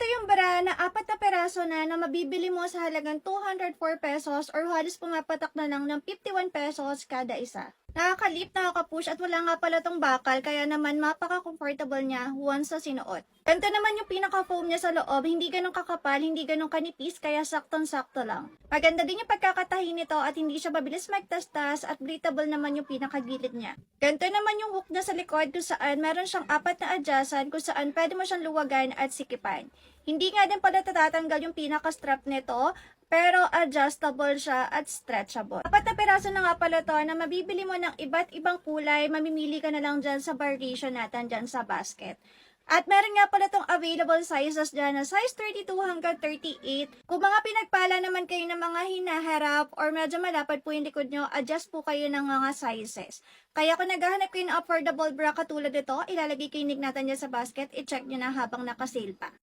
Ito yung bra na 4 na peraso na mabibili mo sa halagang 204 pesos or halos pumapatak na lang ng 51 pesos kada isa. Nakakalip, nakaka-push at wala nga pala tong bakal kaya naman mapaka-comfortable niya once sa sinuot. Ganito naman yung pinaka-foam niya sa loob, hindi ganun kakapal, hindi ganun kanipis kaya saktong-sakto lang. Maganda din yung pagkakatahi nito at hindi siya mabilis magtastas at breathable naman yung pinakagilid niya. Ganito naman yung hook niya sa likod kung saan meron siyang 4 na adjustan kung saan pwede mo siyang luwagan at sikipan. Hindi nga din pala tatatanggal yung pinaka-strap nito, pero adjustable siya at stretchable. 4 na peraso na nga pala to na mabibili mo ng iba't ibang kulay, mamimili ka na lang dyan sa variation natin dyan sa basket. At meron nga pala tong available sizes dyan na size 32 hanggang 38. Kung mga pinagpala naman kayo ng mga hinaharap or medyo malapad po yung likod nyo, adjust po kayo ng mga sizes. Kaya kung naghahanap kayo ng affordable bra katulad nito, ilalagay ko yung link natin dyan sa basket, i-check nyo na habang nakasale pa.